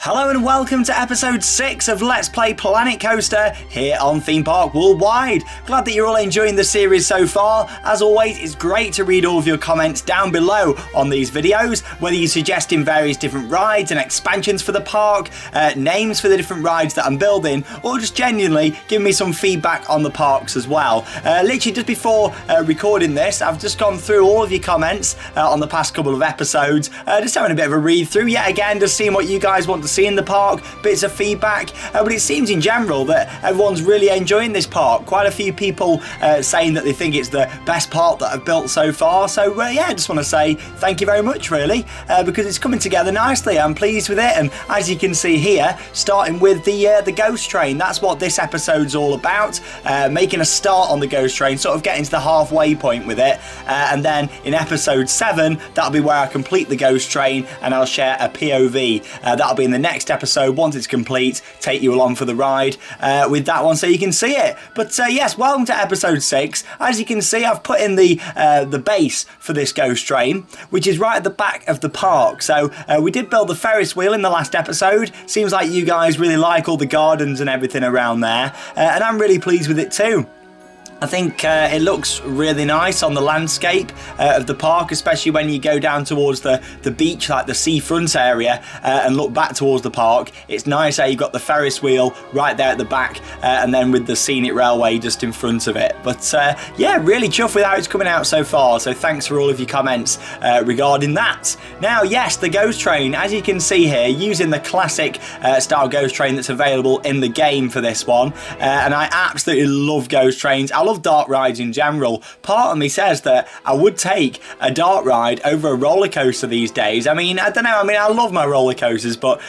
Hello and welcome to episode 6 of Let's Play Planet Coaster here on Theme Park Worldwide. Glad that you're all enjoying the series so far. As always, it's great to read all of your comments down below on these videos, whether you're suggesting various different rides and expansions for the park, names for the different rides that I'm building, or just genuinely giving me some feedback on the parks as well. Literally just before recording this, I've just gone through all of your comments on the past couple of episodes, just having a bit of a read through yet again, just seeing what you guys want to see in the park, bits of feedback, but it seems in general that everyone's really enjoying this park. Quite a few people saying that they think it's the best park that I've built so far, so yeah, I just want to say thank you very much really, because it's coming together nicely. I'm pleased with it, and as you can see here, starting with the ghost train, that's what this episode's all about, making a start on the ghost train, sort of getting to the halfway point with it, and then in episode 7 that'll be where I complete the ghost train and I'll share a POV. That'll be in the next episode once it's complete, take you along for the ride with that one so you can see it. But yes, welcome to episode 6. As you can see, I've put in the base for this ghost train, which is right at the back of the park. So we did build the Ferris wheel in the last episode. Seems like you guys really like all the gardens and everything around there, and I'm really pleased with it too. I think it looks really nice on the landscape of the park, especially when you go down towards the beach, like the seafront area, and look back towards the park. It's nice how you've got the Ferris wheel right there at the back, and then with the scenic railway just in front of it. But yeah, really chuffed with how it's coming out so far, so thanks for all of your comments regarding that. Now yes, the ghost train, as you can see here, using the classic style ghost train that's available in the game for this one, and I absolutely love ghost trains. I love dark rides in general. Part of me says that I would take a dark ride over a roller coaster these days. I mean, I don't know, I love my roller coasters, but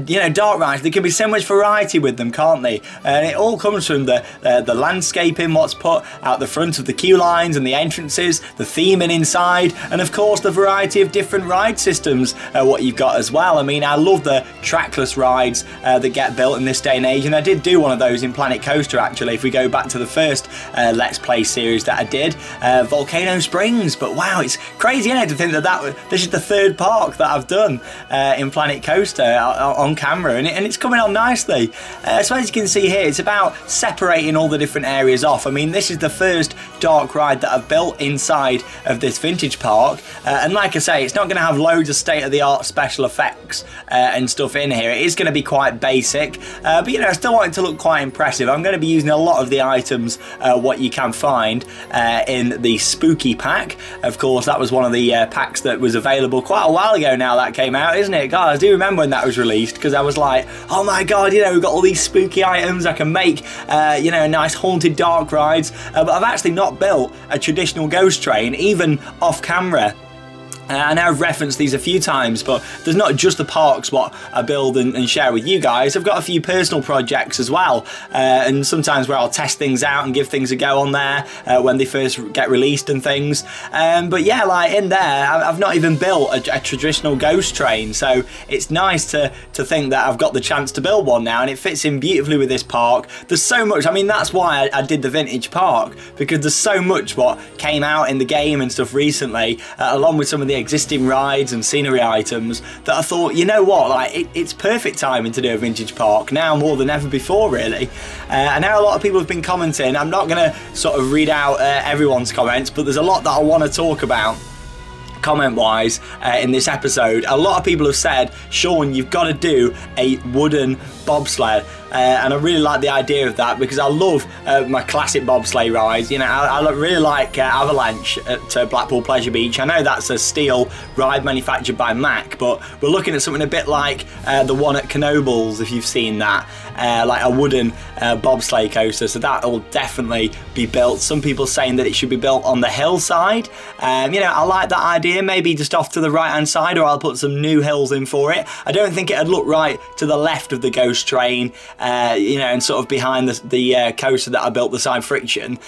you know, dark rides, there can be so much variety with them, can't they? And it all comes from the landscaping, what's put out the front of the queue lines and the entrances, the theming inside, and of course the variety of different ride systems what you've got as well. I mean, I love the trackless rides that get built in this day and age, and I did do one of those in Planet Coaster actually, if we go back to the first Let's Play series that I did, Volcano Springs. But wow, it's crazy, isn't it, to think that this is the third park that I've done in Planet Coaster on camera, and it's coming on nicely. So as you can see here, it's about separating all the different areas off. I mean, this is the first dark ride that I've built inside of this vintage park, and like I say, it's not going to have loads of state-of-the-art special effects and stuff in here. It is going to be quite basic, but you know, I still want it to look quite impressive. I'm going to be using a lot of the items what you can find in the spooky pack. Of course, that was one of the packs that was available quite a while ago now that came out, isn't it? God, I do remember when that was released, because I was like, oh my god, you know, we've got all these spooky items, I can make you know, nice haunted dark rides, but I've actually not built a traditional ghost train, even off camera. I know I've referenced these a few times, but there's not just the parks what I build and share with you guys. I've got a few personal projects as well, and sometimes where I'll test things out and give things a go on there when they first get released and things. But yeah, like in there, I've not even built a traditional ghost train, so it's nice to think that I've got the chance to build one now, and it fits in beautifully with this park. There's so much, I mean, that's why I did the vintage park, because there's so much what came out in the game and stuff recently, along with some of the existing rides and scenery items, that I thought, you know what, like it's perfect timing to do a vintage park now more than ever before really. I know a lot of people have been commenting. I'm not going to sort of read out everyone's comments, but there's a lot that I want to talk about comment wise in this episode. A lot of people have said, Sean, you've got to do a wooden bobsled, and I really like the idea of that, because I love my classic bobsleigh rides. You know, I really like Avalanche at Blackpool Pleasure Beach. I know that's a steel ride manufactured by Mack, but we're looking at something a bit like the one at Knoebels, if you've seen that, like a wooden bobsleigh coaster. So that will definitely be built. Some people saying that it should be built on the hillside. You know, I like that idea, maybe just off to the right hand side, or I'll put some new hills in for it. I don't think it'd look right to the left of the ghost train, you know, and sort of behind the coaster that I built, the side friction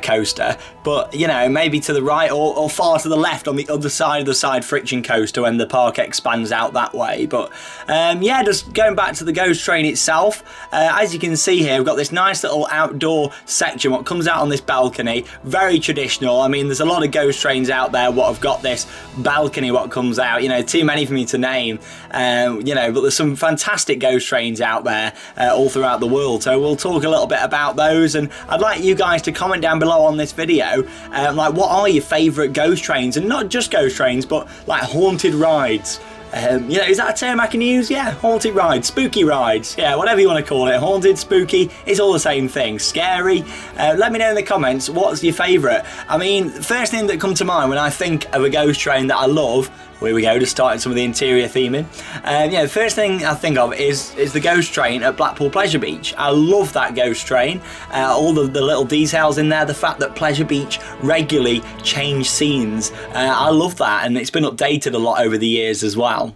coaster. But, you know, maybe to the right or far to the left on the other side of the side friction coaster when the park expands out that way. But yeah, just going back to the ghost train itself, as you can see here, we've got this nice little outdoor section what comes out on this balcony. Very traditional. I mean, there's a lot of ghost trains out there what have got this balcony what comes out, you know, too many for me to name, you know, but there's some fantastic ghost trains out there all throughout the world. So we'll talk a little bit about those, and I'd like you guys to comment down below on this video, like, what are your favourite ghost trains, and not just ghost trains, but like haunted rides. You know, is that a term I can use? Yeah, haunted rides, spooky rides, yeah, whatever you want to call it. Haunted, spooky, it's all the same thing. Scary. Let me know in the comments, what's your favourite? I mean, first thing that comes to mind when I think of a ghost train that I love, here we go, just starting some of the interior theming. Yeah, the first thing I think of is the ghost train at Blackpool Pleasure Beach. I love that ghost train. All the little details in there, the fact that Pleasure Beach regularly change scenes. I love that, and it's been updated a lot over the years as well.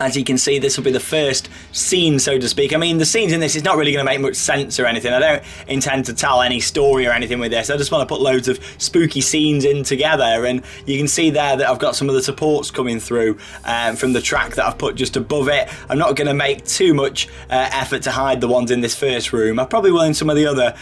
As you can see, this will be the first scene, so to speak. I mean, the scenes in this is not really going to make much sense or anything. I don't intend to tell any story or anything with this. I just want to put loads of spooky scenes in together. And you can see there that I've got some of the supports coming through from the track that I've put just above it. I'm not going to make too much effort to hide the ones in this first room. I probably will in some of the other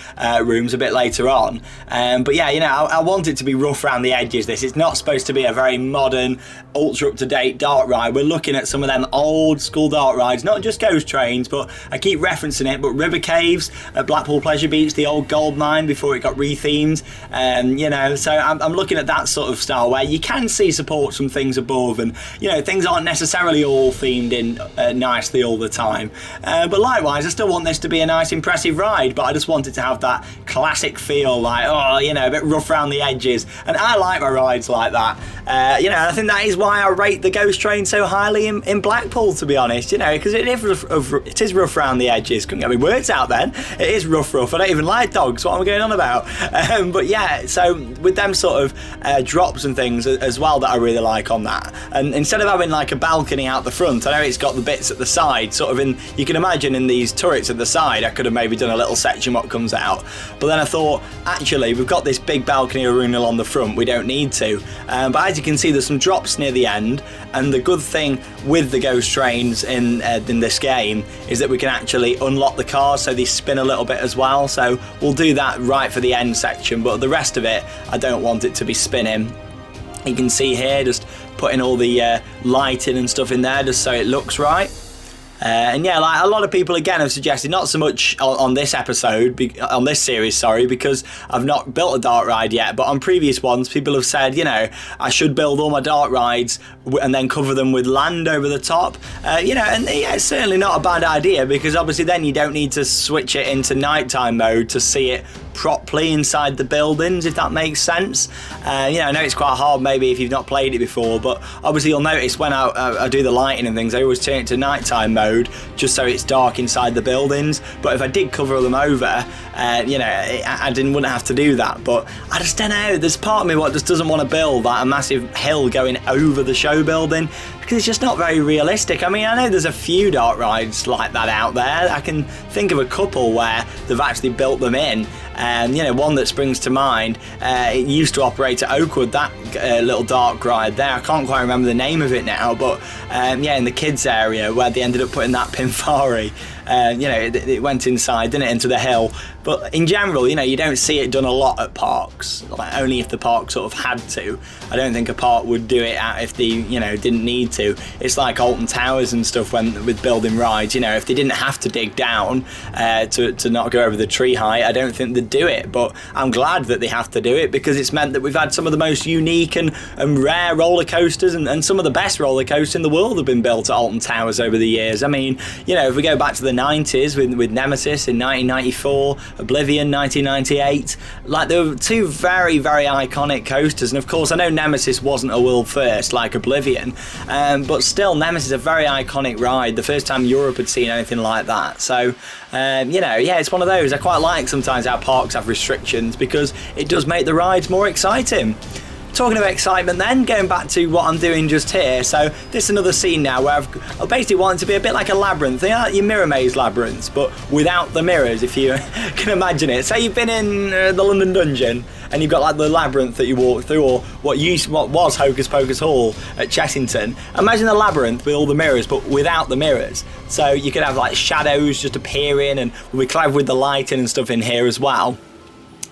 rooms a bit later on. But yeah, you know, I want it to be rough around the edges, this. It's not supposed to be a very modern, ultra up-to-date dark ride. We're looking at some of them old school dark rides, not just ghost trains, but I keep referencing it, but river caves at Blackpool Pleasure Beach, the old gold mine before it got rethemed, you know, so I'm looking at that sort of style where you can see supports from things above, and you know, things aren't necessarily all themed in nicely all the time, but likewise I still want this to be a nice impressive ride, but I just want it to have that classic feel, like, oh, you know, a bit rough around the edges, and I like my rides like that. You know, I think that is why I rate the ghost train so highly in Blackpool, to be honest, you know, because it is rough around the edges. Couldn't get my words out then. It is rough. I don't even like dogs. What am I going on about? But yeah, so with them sort of drops and things as well that I really like on that, and instead of having like a balcony out the front, I know it's got the bits at the side, sort of in, you can imagine in these turrets at the side, I could have maybe done a little section what comes out, but then I thought, actually, we've got this big balcony urinal on the front, we don't need to. But as you can see, there's some drops near the end, and the good thing with the ghost trains in this game is that we can actually unlock the cars so they spin a little bit as well, so we'll do that right for the end section, but the rest of it I don't want it to be spinning. You can see here just putting all the lighting and stuff in there just so it looks right. And yeah, like a lot of people again have suggested, not so much on this episode, on this series, sorry, because I've not built a dark ride yet, but on previous ones people have said, you know, I should build all my dark rides and then cover them with land over the top, you know, and yeah, it's certainly not a bad idea, because obviously then you don't need to switch it into nighttime mode to see it properly inside the buildings, if that makes sense. You know, I know it's quite hard maybe if you've not played it before, but obviously you'll notice when I do the lighting and things, I always turn it to nighttime mode just so it's dark inside the buildings. But if I did cover them over, you know, I wouldn't have to do that. But I just don't know, there's part of me what just doesn't want to build like a massive hill going over the show building, because it's just not very realistic. I mean, I know there's a few dark rides like that out there. I can think of a couple where they've actually built them in. You know, one that springs to mind, it used to operate at Oakwood, that little dark ride there. I can't quite remember the name of it now, but yeah, in the kids area where they ended up putting that Pinfari. You know, it went inside, didn't it, into the hill. But in general, you know, you don't see it done a lot at parks, like only if the park sort of had to. I don't think a park would do it if they, you know, didn't need to. It's like Alton Towers and stuff when with building rides, you know, if they didn't have to dig down to not go over the tree height, I don't think they'd do it. But I'm glad that they have to do it, because it's meant that we've had some of the most unique and rare roller coasters, and some of the best roller coasters in the world have been built at Alton Towers over the years. I mean, you know, if we go back to the 90s with Nemesis in 1994, Oblivion 1998, like there were two very, very iconic coasters. And of course I know Nemesis wasn't a world first like Oblivion, but still Nemesis is a very iconic ride, the first time Europe had seen anything like that. So you know, yeah, it's one of those. I quite like sometimes how parks have restrictions, because it does make the rides more exciting. talking about excitement then, going back to what I'm doing just here. So this is another scene now where I basically want it to be a bit like a labyrinth. You know, like your mirror maze labyrinths, but without the mirrors, if you can imagine it. Say you've been in the London Dungeon and you've got like the labyrinth that you walk through, or what was Hocus Pocus Hall at Chessington. Imagine the labyrinth with all the mirrors, but without the mirrors. So you could have like shadows just appearing, and we're clever with the lighting and stuff in here as well.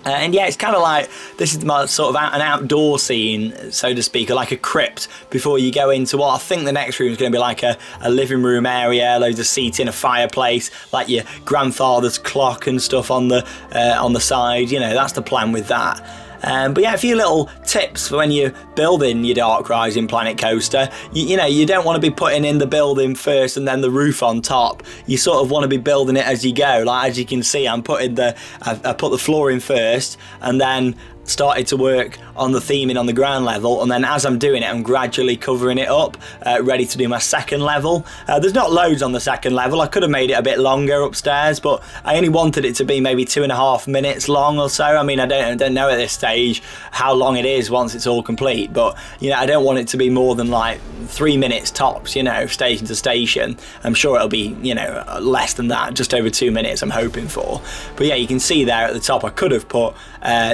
And yeah, it's kind of like, this is my sort of an outdoor scene, so to speak, or like a crypt before you go into what I think the next room is going to be like a living room area, loads of seating, a fireplace, like your grandfather's clock and stuff on the side. You know, that's the plan with that. But yeah, a few little tips for when you're building your Dark Rising Planet Coaster. You know, you don't want to be putting in the building first and then the roof on top. You sort of want to be building it as you go. Like, as you can see, I put the floor in first, and then started to work on the theming on the ground level, and then as I'm doing it, I'm gradually covering it up, ready to do my second level. There's not loads on the second level. I could have made it a bit longer upstairs, but I only wanted it to be maybe 2.5 minutes long or so. I mean, I don't know at this stage how long it is once it's all complete, but you know, I don't want it to be more than like 3 minutes tops, you know, station to station. I'm sure it'll be, you know, less than that, just over 2 minutes I'm hoping for. But yeah, you can see there at the top I could have put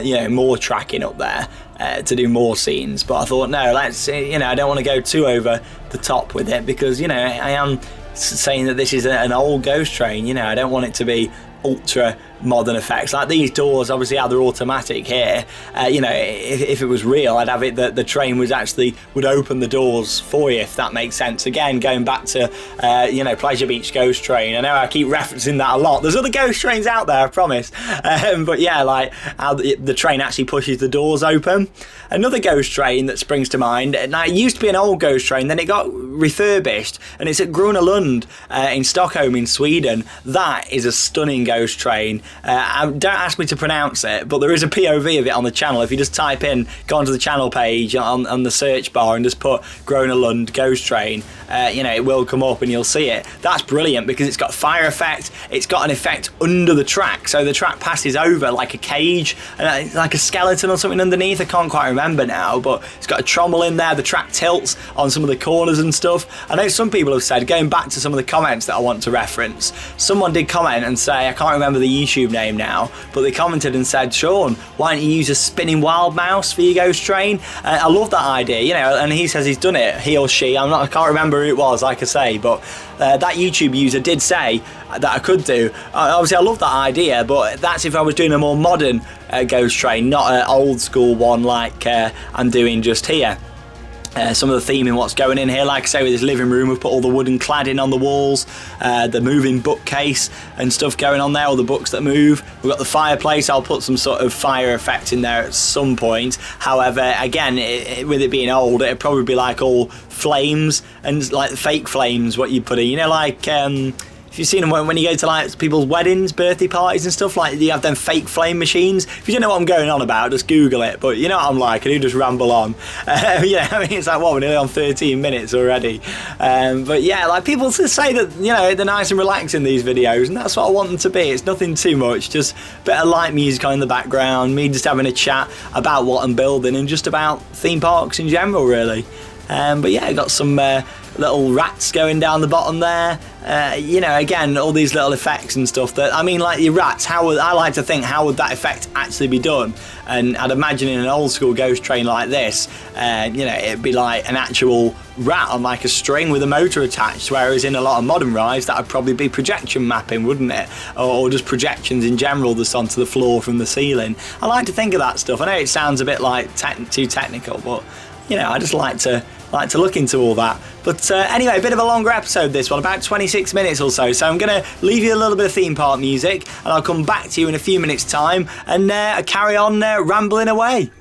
you know, more tracking up there to do more scenes, but I thought, no, let's, you know, I don't want to go too over the top with it, because, you know, I am saying that this is an old ghost train. You know, I don't want it to be ultra modern effects. Like these doors, obviously how they're automatic here, you know, if it was real, I'd have it that the train would open the doors for you, if that makes sense. Again, going back to you know, Pleasure Beach Ghost Train. I know I keep referencing that a lot. There's other ghost trains out there, I promise. But yeah, like how the train actually pushes the doors open. Another ghost train that springs to mind, now it used to be an old ghost train, then it got refurbished, and it's at Gröna Lund in Stockholm in Sweden. That is a stunning ghost train. Don't ask me to pronounce it, but there is a POV of it on the channel. If you just type in, go onto the channel page on the search bar and just put Gröna Lund Ghost Train, you know, it will come up and you'll see it. That's brilliant because it's got fire effect, it's got an effect under the track, so the track passes over like a cage, like a skeleton or something underneath. I can't quite remember now, but it's got a trommel in there. The track tilts on some of the corners and stuff. I know some people have said, going back to some of the comments that I want to reference, someone did comment and say, I can't remember the YouTube name now, but they commented and said, Sean, why don't you use a spinning wild mouse for your ghost train? I love that idea, you know, and he says he's done it, he or she, I can't remember who it was, like I say, but that YouTube user did say that I could do. Obviously I love that idea, but that's if I was doing a more modern ghost train, not an old school one like I'm doing just here. Some of the theming, what's going in here, like I say, with this living room, we've put all the wooden cladding on the walls, the moving bookcase and stuff going on there, all the books that move. We've got the fireplace. I'll put some sort of fire effect in there at some point. However, again, with it being old, it'd probably be like all flames and like fake flames, what you put in, you know, like if you've seen them when you go to like people's weddings, birthday parties and stuff, like you have them fake flame machines. If you don't know what I'm going on about, just Google it. But you know what I'm like, I do just ramble on. Yeah, I mean, it's like, what, we're nearly on 13 minutes already. But yeah, like people say that, you know, they're nice and relaxing, these videos, and that's what I want them to be. It's nothing too much, just a bit of light music on in the background, me just having a chat about what I'm building and just about theme parks in general, really. But yeah, I got some little rats going down the bottom there. You know, again, all these little effects and stuff that, I mean, like your rats, I like to think, how would that effect actually be done? And I'd imagine in an old school ghost train like this, you know, it'd be like an actual rat on like a string with a motor attached, whereas in a lot of modern rides that would probably be projection mapping, wouldn't it? Or just projections in general just onto the floor from the ceiling. I like to think of that stuff. I know it sounds a bit like too technical, but you know, I just like to look into all that. But anyway, a bit of a longer episode this one, about 26 minutes or so. So I'm going to leave you a little bit of theme park music, and I'll come back to you in a few minutes' time and carry on rambling away.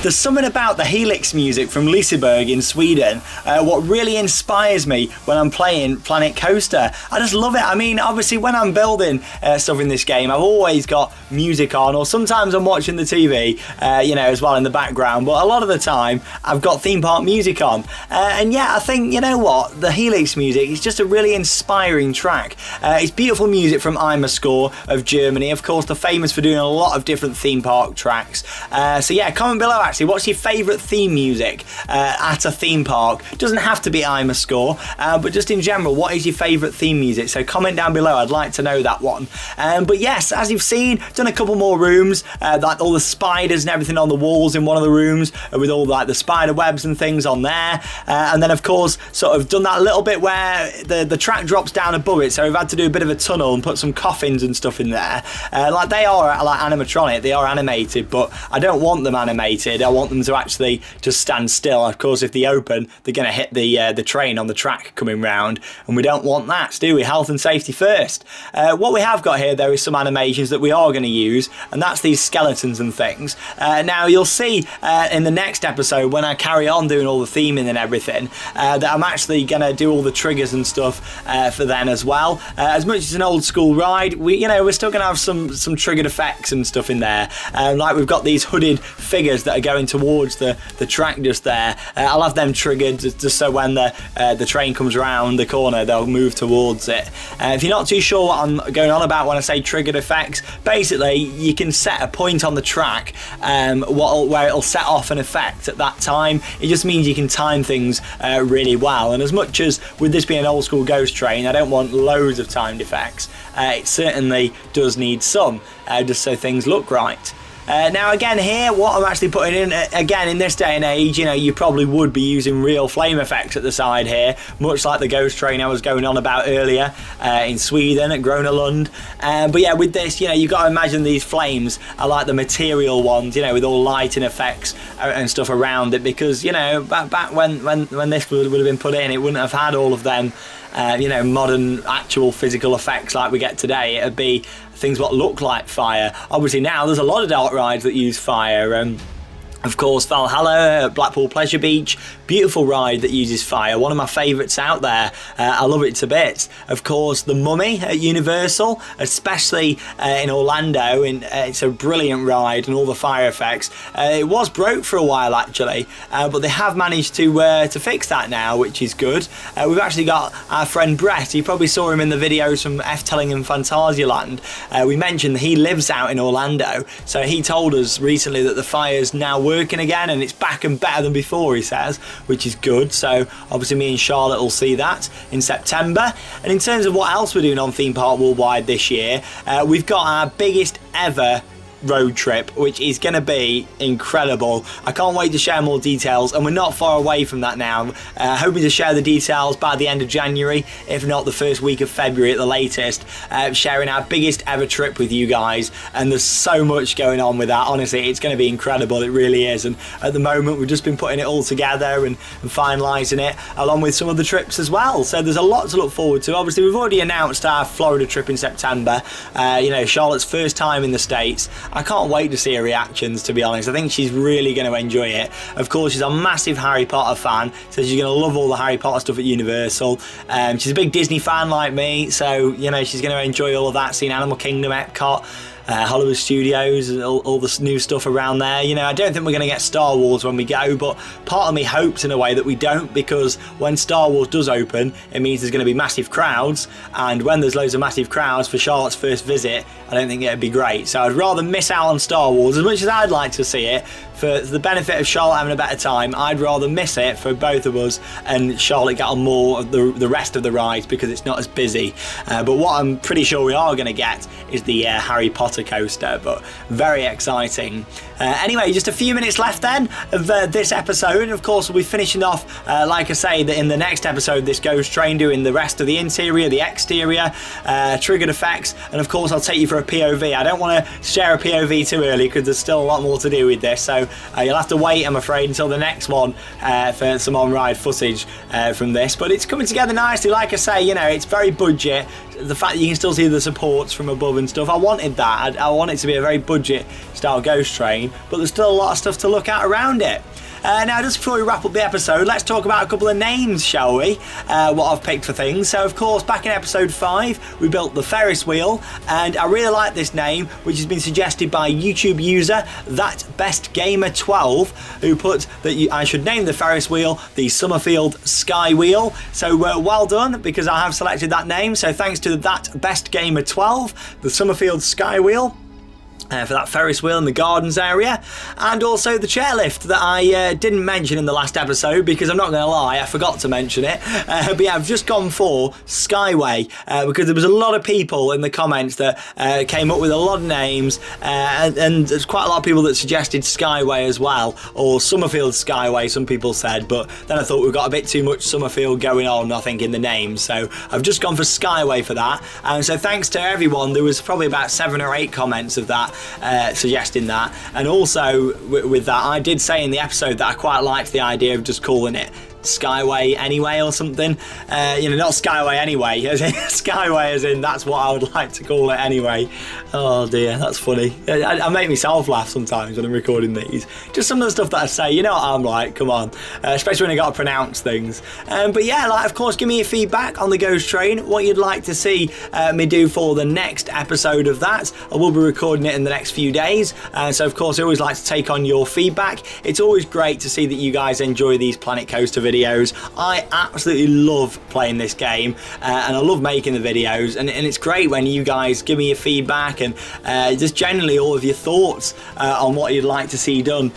There's something about the Helix music from Liseberg in Sweden, what really inspires me when I'm playing Planet Coaster. I just love it. I mean, obviously when I'm building stuff in this game, I've always got music on, or sometimes I'm watching the TV, as well in the background, but a lot of the time I've got theme park music on. And yeah, I think, you know what, the Helix music is just a really inspiring track. It's beautiful music from Score of Germany. Of course, they're famous for doing a lot of different theme park tracks. So yeah, comment below actually, what's your favourite theme music at a theme park? It doesn't have to be Score, but just in general, what is your favourite theme music? So comment down below, I'd like to know that one. But yes, as you've seen, done a couple more rooms, like all the spiders and everything on the walls in one of the rooms, with all like the spider webs and things on there. And then of course, sort of done that little bit where the track drops down above it, so we've had to do a bit of a tunnel and put some coffins and stuff in there. Like they are like animatronic, they are animated, but I don't want them animated. I want them to actually just stand still. Of course, if they open, they're going to hit the train on the track coming round, and we don't want that, do we? Health and safety first. What we have got here though is some animations that we are going to use, and that's these skeletons and things. Now you'll see in the next episode, when I carry on doing all the theming and everything, that I'm actually going to do all the triggers and stuff for then as well. As much as an old school ride, we're still going to have some triggered effects and stuff in there. Like we've got these hooded figures that are going towards the track just there. I'll have them triggered just so when the train comes around the corner, they'll move towards it. If you're not too sure what I'm going on about when I say triggered effects, basically you can set a point on the track where it'll set off an effect at that time. It just means you can time things really well. And as much as with this being an old school ghost train, I don't want loads of timed effects. It certainly does need some, just so things look right. Now again here, what I'm actually putting in, again in this day and age, you probably would be using real flame effects at the side here, much like the ghost train I was going on about earlier in Sweden at Gröna Lund. But yeah, with this, you've got to imagine these flames are like the material ones, with all lighting effects and stuff around it, because, back when this would have been put in, it wouldn't have had all of them modern actual physical effects like we get today. It'd be things what look like fire. Obviously now there's a lot of dark rides that use fire. Of course, Valhalla at Blackpool Pleasure Beach, beautiful ride that uses fire, one of my favourites out there. I love it to bits. Of course, the Mummy at Universal, especially in Orlando, it's a brilliant ride, and all the fire effects. It was broke for a while actually, but they have managed to fix that now, which is good. We've actually got our friend Brett. You probably saw him in the videos from F-Telling and Phantasialand. We mentioned that he lives out in Orlando, so he told us recently that the fire's now working again, and it's back and better than before, he says, which is good. So obviously me and Charlotte will see that in September. And in terms of what else we're doing on Theme Park Worldwide this year, we've got our biggest ever road trip, which is going to be incredible. I can't wait to share more details, and we're not far away from that now. Hoping to share the details by the end of January, if not the first week of February at the latest, sharing our biggest ever trip with you guys. And there's so much going on with that. Honestly, it's going to be incredible. It really is. And at the moment we've just been putting it all together and finalising it, along with some of the trips as well. So there's a lot to look forward to. Obviously we've already announced our Florida trip in September. Charlotte's first time in the States. I can't wait to see her reactions, to be honest. I think she's really going to enjoy it. Of course, she's a massive Harry Potter fan, so she's going to love all the Harry Potter stuff at Universal. She's a big Disney fan like me, so, she's going to enjoy all of that, seeing Animal Kingdom, Epcot, Hollywood Studios, and all the new stuff around there. I don't think we're going to get Star Wars when we go, but part of me hopes in a way that we don't, because when Star Wars does open, it means there's going to be massive crowds, and when there's loads of massive crowds for Charlotte's first visit, I don't think it'd be great. So I'd rather miss out on Star Wars, as much as I'd like to see it, for the benefit of Charlotte having a better time. I'd rather miss it for both of us, and Charlotte get on more of the rest of the rides, because it's not as busy. But what I'm pretty sure we are going to get is the Harry Potter coaster, but very exciting. Anyway, just a few minutes left then of this episode. Of course, we'll be finishing off, like I say, that in the next episode, this ghost train doing the rest of the interior, the exterior, triggered effects, and of course I'll take you for a POV. I don't want to share a POV too early, because there's still a lot more to do with this, so you'll have to wait, I'm afraid, until the next one for some on-ride footage from this. But it's coming together nicely. Like I say, it's very budget. The fact that you can still see the supports from above and stuff, I wanted that. I want it to be a very budget style ghost train. game, but there's still a lot of stuff to look at around it. Now, just before we wrap up the episode, let's talk about a couple of names, shall we? What I've picked for things. So, of course, back in episode 5, we built the Ferris wheel, and I really like this name, which has been suggested by YouTube user ThatBestGamer12, who put that I should name the Ferris wheel the Summerfield Sky Wheel. So, well done, because I have selected that name. So, thanks to ThatBestGamer12, the Summerfield Sky Wheel. For that Ferris wheel in the gardens area, and also the chairlift that I didn't mention in the last episode, because I'm not going to lie, I forgot to mention it. But yeah, I've just gone for Skyway, because there was a lot of people in the comments that came up with a lot of names, and there's quite a lot of people that suggested Skyway as well, or Summerfield Skyway, some people said, but then I thought we've got a bit too much Summerfield going on, I think, in the name, so I've just gone for Skyway for that. And so thanks to everyone, there was probably about 7 or 8 comments of that, suggesting that. And also with that, I did say in the episode that I quite liked the idea of just calling it Skyway Anyway or something, not Skyway Anyway, as in Skyway as in that's what I would like to call it anyway. Oh dear, that's funny. I make myself laugh sometimes when I'm recording these, just some of the stuff that I say, you know what I'm like, come on, especially when I got to pronounce things. But yeah, like, of course, give me your feedback on the Ghost Train, what you'd like to see me do for the next episode of that. I will be recording it in the next few days, so of course I always like to take on your feedback. It's always great to see that you guys enjoy these Planet Coaster videos. I absolutely love playing this game, and I love making the videos, and it's great when you guys give me your feedback and just generally all of your thoughts on what you'd like to see done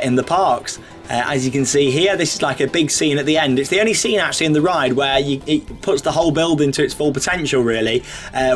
in the parks. As you can see here, this is like a big scene at the end. It's the only scene actually in the ride where it puts the whole building to its full potential, really,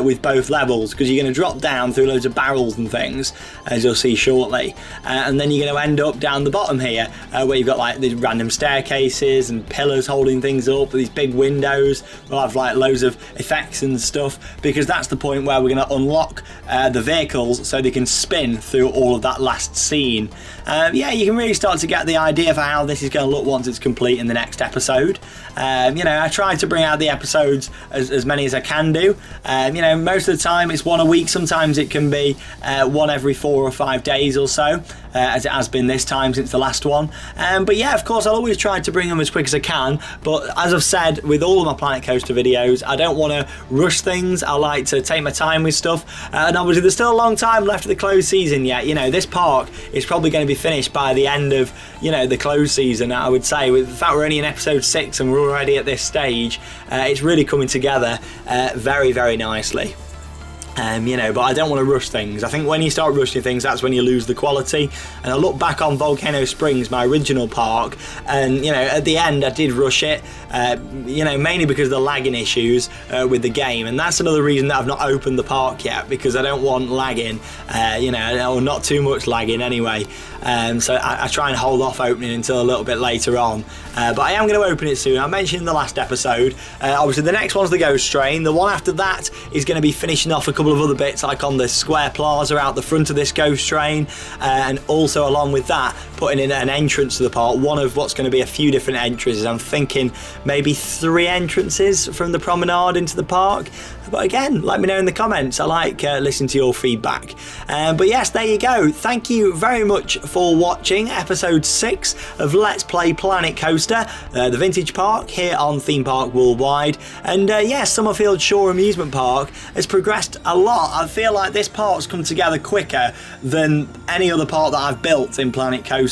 with both levels, because you're going to drop down through loads of barrels and things, as you'll see shortly, and then you're going to end up down the bottom here, where you've got like these random staircases and pillars holding things up, these big windows. We'll have like loads of effects and stuff, because that's the point where we're going to unlock the vehicles so they can spin through all of that last scene. Yeah, you can really start to get the idea for how this is going to look once it's complete in the next episode. I try to bring out the episodes as many as I can do. Most of the time it's one a week. Sometimes it can be one every 4 or 5 days or so, as it has been this time since the last one. But yeah, of course, I'll always try to bring them as quick as I can. But as I've said with all of my Planet Coaster videos, I don't want to rush things. I like to take my time with stuff. And obviously there's still a long time left of the closed season yet. This park is probably going to be finished by the end of, the closed season, I would say. With the fact we're only in episode 6 and we're already at this stage, it's really coming together very, very nicely. But I don't want to rush things. I think when you start rushing things, that's when you lose the quality. And I look back on Volcano Springs, my original park, and at the end I did rush it, mainly because of the lagging issues with the game, and that's another reason that I've not opened the park yet, because I don't want lagging, or not too much lagging anyway. So I try and hold off opening until a little bit later on. But I am going to open it soon. I mentioned in the last episode, obviously the next one's the Ghost Train. The one after that is going to be finishing off a couple of other bits, like on the square plaza out the front of this Ghost Train, and also along with that putting in an entrance to the park, one of what's going to be a few different entrances. I'm thinking maybe 3 entrances from the promenade into the park. But again, let me know in the comments. I like listening to your feedback. But yes, there you go. Thank you very much for watching episode 6 of Let's Play Planet Coaster, the vintage park here on Theme Park Worldwide. And yes, Summerfield Shore Amusement Park has progressed a lot. I feel like this park's come together quicker than any other park that I've built in Planet Coaster.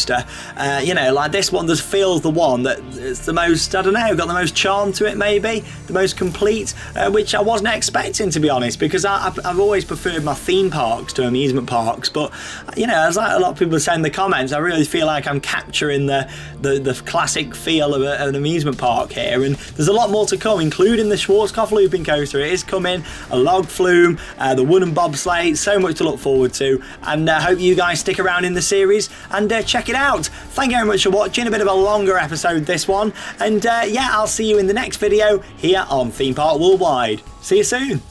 Like this one just feels the one that it's the most, I don't know, got the most charm to it, maybe the most complete, which I wasn't expecting, to be honest, because I've always preferred my theme parks to amusement parks. But as like a lot of people say in the comments, I really feel like I'm capturing the classic feel of an amusement park here, and there's a lot more to come, including the Schwarzkopf looping coaster. It is coming, a log flume, the wooden bobsleigh, so much to look forward to, and I hope you guys stick around in the series and check it out. Thank you very much for watching. A bit of a longer episode, this one, and yeah, I'll see you in the next video here on Theme Park Worldwide. See you soon.